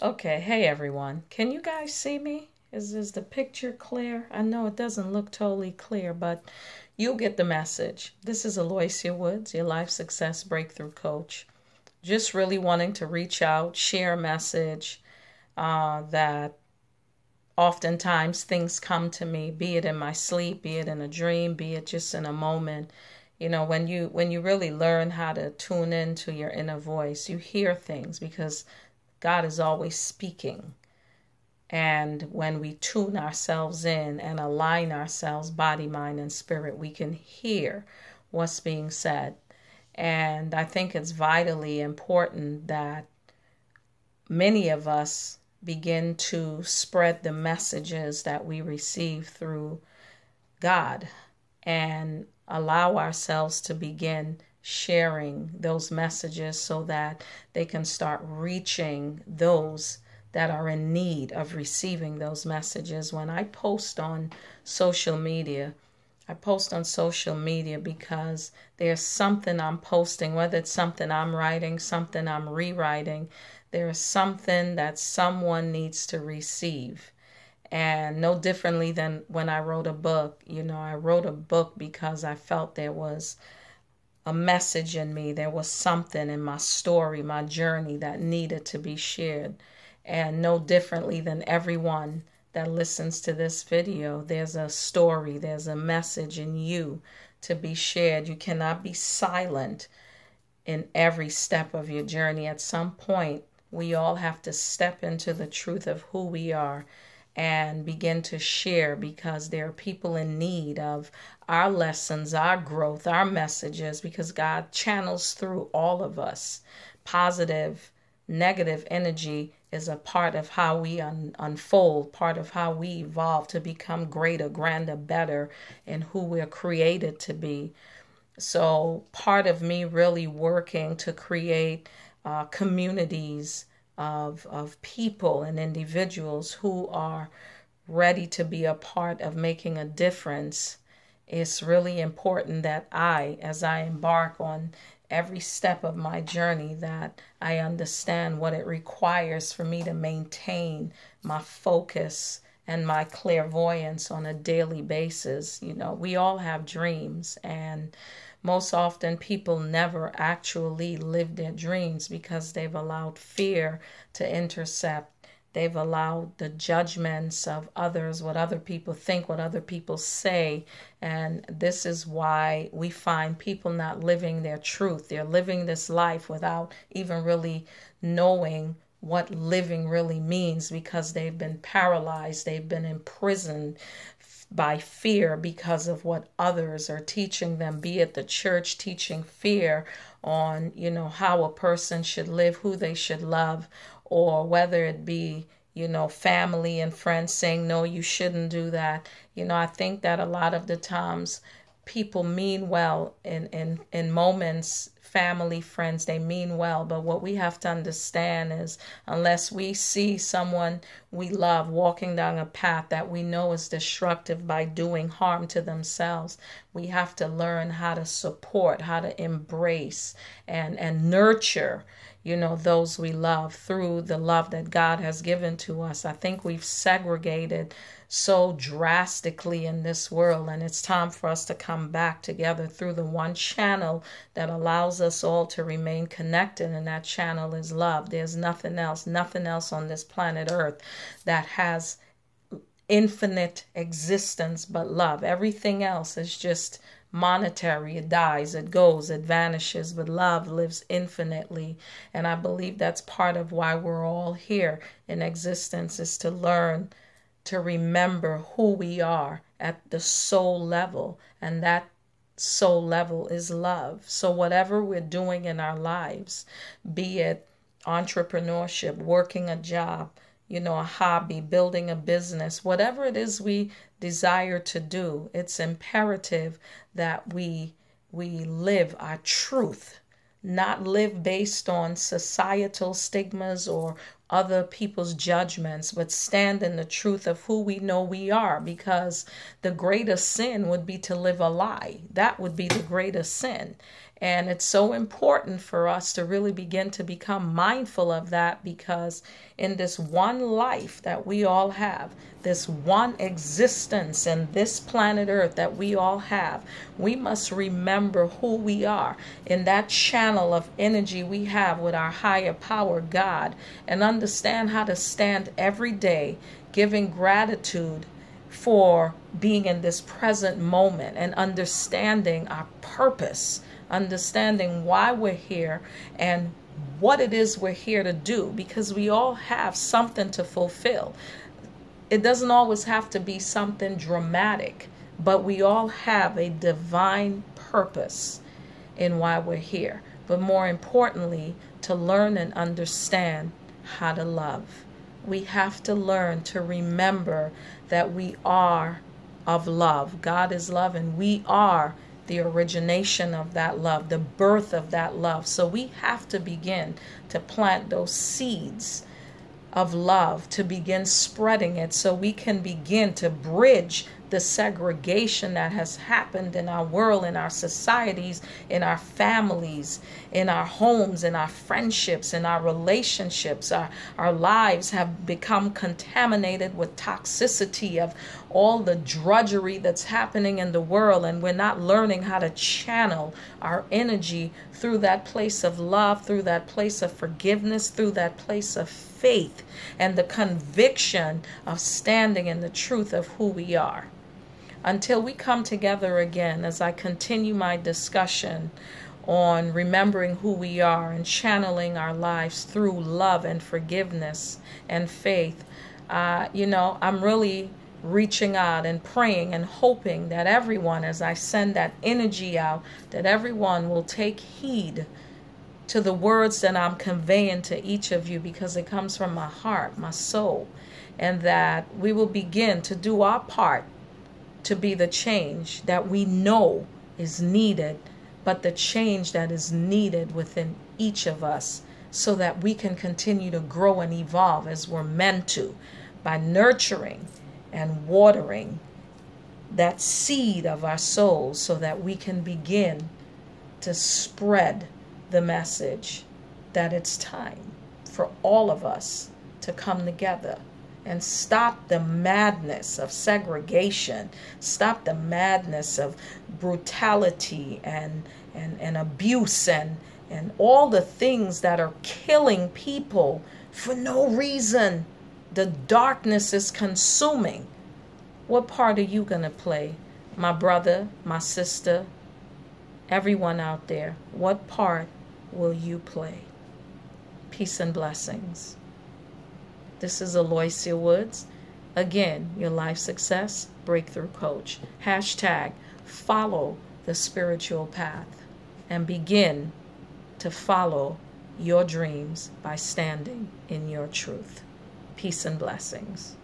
Okay, hey everyone. Can you guys see me? Is the picture clear? I know it doesn't look totally clear, but you'll get the message. This is Aloysia Woods, your life success breakthrough coach. Just really wanting to reach out, share a message that oftentimes things come to me, be it in my sleep, be it in a dream, be it just in a moment. You know, when you really learn how to tune into your inner voice, you hear things because God is always speaking. And when we tune ourselves in and align ourselves, body, mind, and spirit, we can hear what's being said. And I think it's vitally important that many of us begin to spread the messages that we receive through God and allow ourselves to begin sharing those messages so that they can start reaching those that are in need of receiving those messages. When I post on social media, because there's something I'm posting, whether it's something I'm writing, something I'm rewriting, there's something that someone needs to receive. And no differently than when I wrote a book. You know, I wrote a book because I felt there was a message in me. There was something in my story, my journey that needed to be shared. And no differently than everyone that listens to this video, there's a story, there's a message in you to be shared. You cannot be silent in every step of your journey. At some point, we all have to step into the truth of who we are and begin to share, because there are people in need of our lessons, our growth, our messages, because God channels through all of us. Positive, negative energy is a part of how we unfold, part of how we evolve to become greater, grander, better in who we're created to be. So part of me really working to create communities of people and individuals who are ready to be a part of making a difference. It's really important that as I embark on every step of my journey, that I understand what it requires for me to maintain my focus and my clairvoyance on a daily basis. You know, we all have dreams, and most often people never actually live their dreams because they've allowed fear to intercept. They've allowed the judgments of others, what other people think, what other people say. And this is why we find people not living their truth. They're living this life without even really knowing what living really means, because they've been paralyzed. They've been imprisoned by fear because of what others are teaching them, be it the church teaching fear on, you know, how a person should live, who they should love, or whether it be, you know, family and friends saying, no, you shouldn't do that. You know, I think that a lot of the times people mean well in moments, family, friends, they mean well. But what we have to understand is, unless we see someone we love walking down a path that we know is destructive by doing harm to themselves, we have to learn how to support, how to embrace and nurture, you know, those we love through the love that God has given to us. I think we've segregated so drastically in this world, and it's time for us to come back together through the one channel that allows us all to remain connected, and that channel is love. There's nothing else on this planet Earth that has infinite existence but love. Everything else is just monetary. It dies, it goes, it vanishes, but love lives infinitely. And I believe that's part of why we're all here in existence, is to learn to remember who we are at the soul level, and that soul level is love. So whatever we're doing in our lives, be it entrepreneurship, working a job, you know, a hobby, building a business, whatever it is we desire to do, it's imperative that we live our truth, not live based on societal stigmas or other people's judgments, but stand in the truth of who we know we are, because the greatest sin would be to live a lie. That would be the greatest sin. And it's so important for us to really begin to become mindful of that, because in this one life that we all have, this one existence in this planet Earth that we all have, we must remember who we are in that channel of energy we have with our higher power, God, and understand how to stand every day giving gratitude for being in this present moment and understanding our purpose, understanding why we're here and what it is we're here to do, because we all have something to fulfill. It doesn't always have to be something dramatic, but we all have a divine purpose in why we're here. But more importantly, to learn and understand how to love. We have to learn to remember that we are of love. God is love, and we are the origination of that love, the birth of that love. So we have to begin to plant those seeds of love, to begin spreading it, so we can begin to bridge the segregation that has happened in our world, in our societies, in our families, in our homes, in our friendships, in our relationships. Our lives have become contaminated with toxicity of all the drudgery that's happening in the world, and we're not learning how to channel our energy through that place of love, through that place of forgiveness, through that place of faith, and the conviction of standing in the truth of who we are. Until we come together again, as I continue my discussion on remembering who we are and channeling our lives through love and forgiveness and faith, I'm really reaching out and praying and hoping that everyone, as I send that energy out, that everyone will take heed to the words that I'm conveying to each of you, because it comes from my heart, my soul, and that we will begin to do our part to be the change that we know is needed, but the change that is needed within each of us, so that we can continue to grow and evolve as we're meant to, by nurturing and watering that seed of our souls, so that we can begin to spread the message that it's time for all of us to come together and stop the madness of segregation, stop the madness of brutality and abuse and all the things that are killing people for no reason. The darkness is consuming. What part are you going to play? My brother, my sister, everyone out there, what part will you play? Peace and blessings. This is Aloysia Woods. Again, your life success breakthrough coach. # follow the spiritual path and begin to follow your dreams by standing in your truth. Peace and blessings.